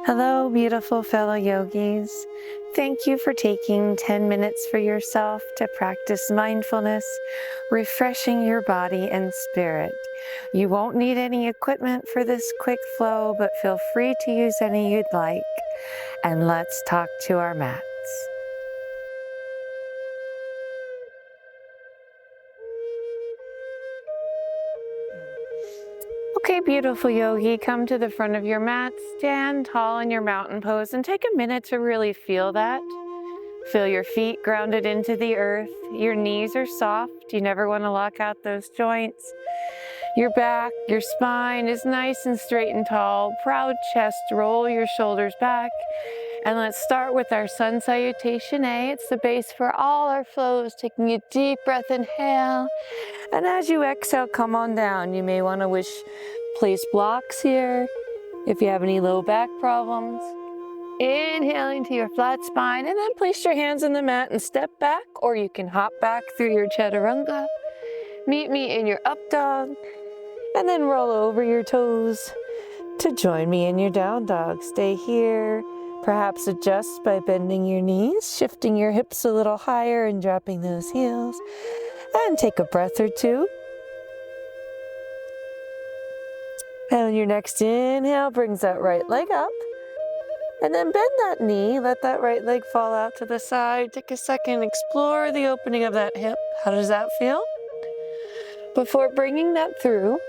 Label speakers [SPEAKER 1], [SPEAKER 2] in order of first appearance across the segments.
[SPEAKER 1] Hello, beautiful fellow yogis. Thank you for taking 10 minutes for yourself to practice mindfulness, refreshing your body and spirit. You won't need any equipment for this quick flow, but feel free to use any you'd like. And let's talk to our mats. Okay, beautiful yogi, come to the front of your mat, stand tall in your mountain pose, and take a minute to really feel that. Feel your feet grounded into the earth. Your knees are soft. You never want to lock out those joints. Your back, your spine is nice and straight and tall. Proud chest, roll your shoulders back. And let's start with our sun salutation A. It's the base for all our flows. Taking a deep breath, inhale. And as you exhale, come on down. You may want to place blocks here if you have any low back problems. Inhaling to your flat spine, and then place your hands on the mat and step back, or you can hop back through your chaturanga. Meet me in your up dog, and then roll over your toes to join me in your down dog. Stay here. Perhaps adjust by bending your knees, shifting your hips a little higher and dropping those heels. And take a breath or two. And on your next inhale, brings that right leg up. And then bend that knee, let that right leg fall out to the side. Take a second, explore the opening of that hip. How does that feel? Before bringing that through,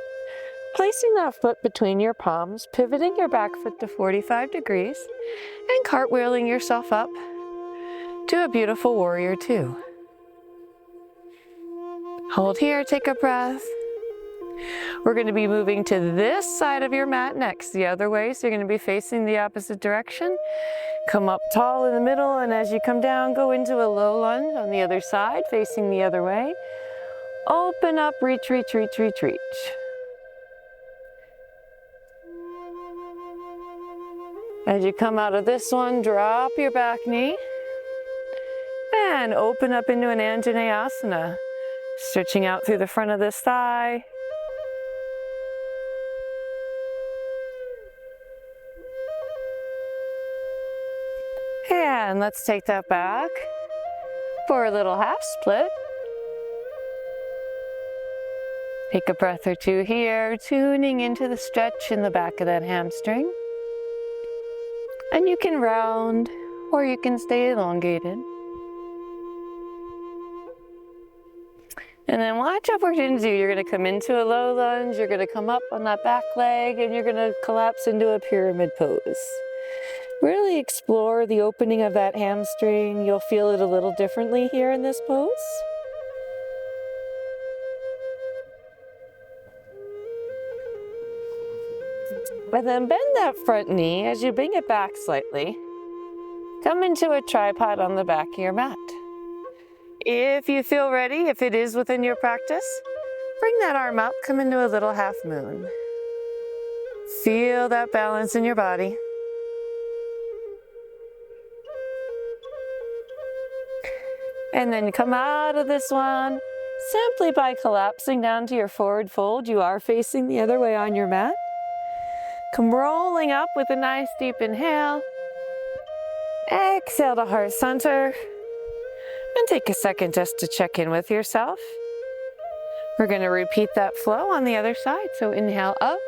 [SPEAKER 1] placing that foot between your palms, pivoting your back foot to 45 degrees, and cartwheeling yourself up to a beautiful warrior two. Hold here, take a breath. We're going to be moving to this side of your mat next, the other way, so you're going to be facing the opposite direction. Come up tall in the middle, and as you come down, go into a low lunge on the other side, facing the other way. Open up, reach, reach, reach, reach, reach. As you come out of this one, drop your back knee and open up into an Anjaneyasana, stretching out through the front of this thigh. And let's take that back for a little half split. Take a breath or two here, tuning into the stretch in the back of that hamstring. And you can round or you can stay elongated. And then watch out what you're going to do. You're going to come into a low lunge, you're going to come up on that back leg, and you're going to collapse into a pyramid pose. Really explore the opening of that hamstring. You'll feel it a little differently here in this pose. And then bend that front knee as you bring it back slightly. Come into a tripod on the back of your mat. If you feel ready, if it is within your practice, bring that arm up, come into a little half moon. Feel that balance in your body. And then come out of this one simply by collapsing down to your forward fold. You are facing the other way on your mat. Come rolling up with a nice deep inhale. Exhale to heart center. And take a second just to check in with yourself. We're going to repeat that flow on the other side. So inhale up.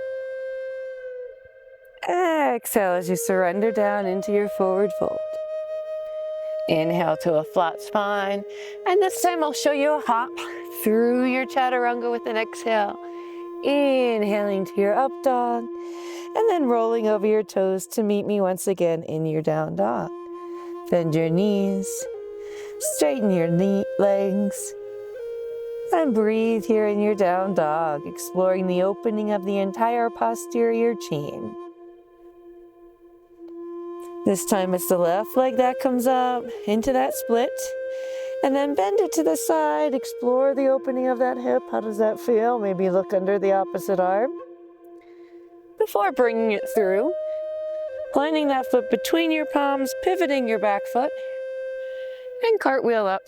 [SPEAKER 1] Exhale as you surrender down into your forward fold. Inhale to a flat spine. And this time I'll show you a hop through your chaturanga with an exhale. Inhaling to your up dog. And then rolling over your toes to meet me once again in your down dog. Bend your knees. Straighten your legs. And breathe here in your down dog, exploring the opening of the entire posterior chain. This time it's the left leg that comes up into that split. And then bend it to the side, explore the opening of that hip. How does that feel? Maybe look under the opposite arm. Before bringing it through, planting that foot between your palms, pivoting your back foot, and cartwheel up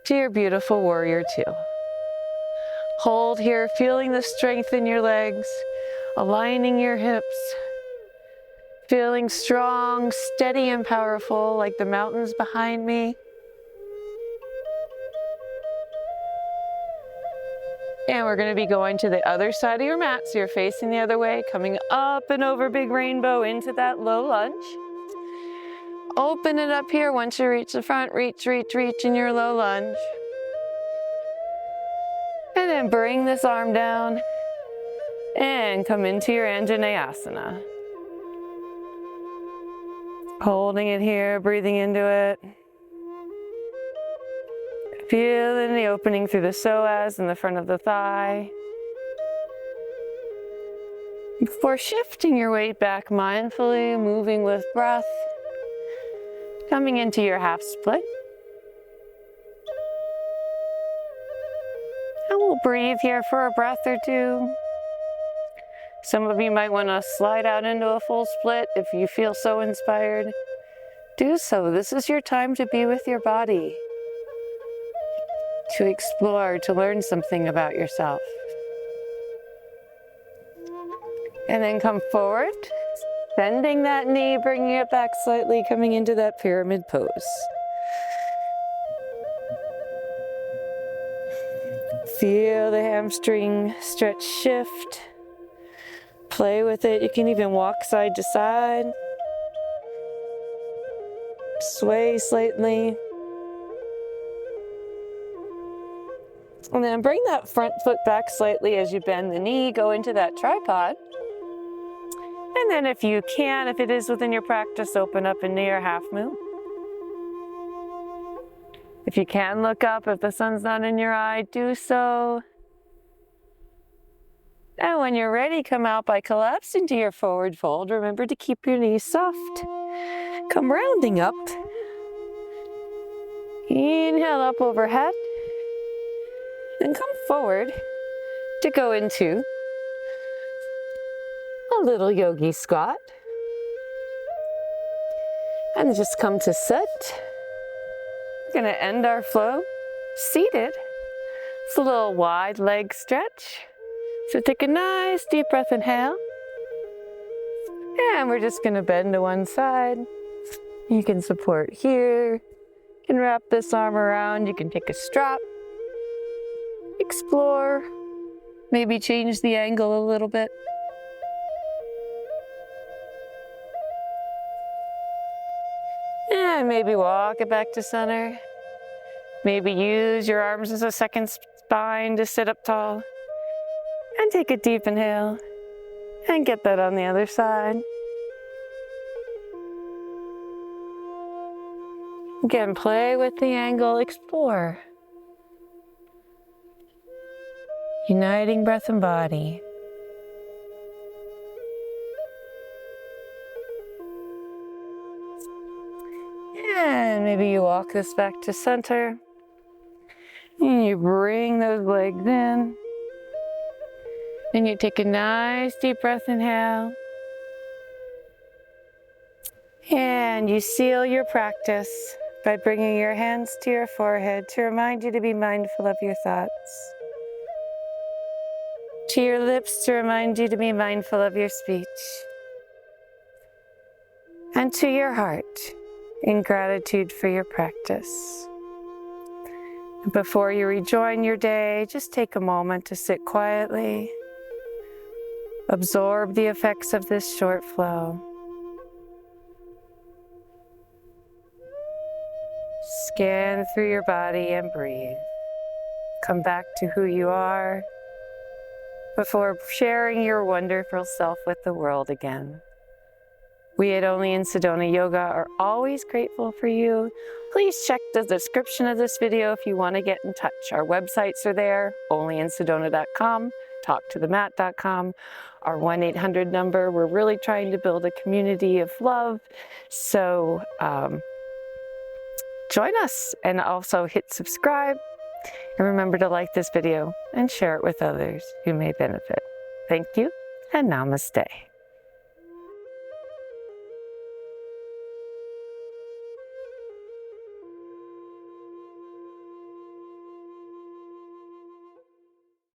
[SPEAKER 1] to your beautiful warrior two. Hold here, feeling the strength in your legs, aligning your hips, Feeling strong, steady, and powerful like the mountains behind me. And we're going to be going to the other side of your mat, so you're facing the other way, coming up and over big rainbow into that low lunge. Open it up here. Once you reach the front, reach in your low lunge. And then bring this arm down and come into your Anjaneyasana. Holding it here, breathing into it. Feeling the opening through the psoas and the front of the thigh. Before shifting your weight back mindfully, moving with breath, coming into your half split. And we'll breathe here for a breath or two. Some of you might want to slide out into a full split if you feel so inspired. Do so. This is your time to be with your body, to explore, to learn something about yourself. And then come forward, bending that knee, bringing it back slightly, coming into that pyramid pose. Feel the hamstring stretch, shift. Play with it. You can even walk side to side. Sway slightly. And then bring that front foot back slightly as you bend the knee. Go into that tripod. And then if you can, if it is within your practice, open up into your half moon. If you can look up, if the sun's not in your eye, do so. And when you're ready, come out by collapse into your forward fold. Remember to keep your knees soft. Come rounding up. Inhale up overhead. Then come forward to go into a little yogi squat. And just come to sit. We're going to end our flow seated. It's a little wide leg stretch. So take a nice deep breath, inhale. And we're just going to bend to one side. You can support here. You can wrap this arm around. You can take a strap. Explore. Maybe change the angle a little bit. And maybe walk it back to center. Maybe use your arms as a second spine to sit up tall. And take a deep inhale. And get that on the other side. Again, play with the angle, explore. Uniting breath and body. And maybe you walk this back to center. And you bring those legs in. And you take a nice deep breath, inhale. And you seal your practice by bringing your hands to your forehead to remind you to be mindful of your thoughts. To your lips to remind you to be mindful of your speech. And to your heart in gratitude for your practice. Before you rejoin your day, just take a moment to sit quietly. Absorb the effects of this short flow. Scan through your body and breathe. Come back to who you are before sharing your wonderful self with the world again. We at Only in Sedona Yoga are always grateful for you. Please check the description of this video if you want to get in touch. Our websites are there, onlyinsedona.com, talktothemat.com, our 1-800 number. We're really trying to build a community of love. So join us and also hit subscribe. And remember to like this video and share it with others who may benefit. Thank you and namaste.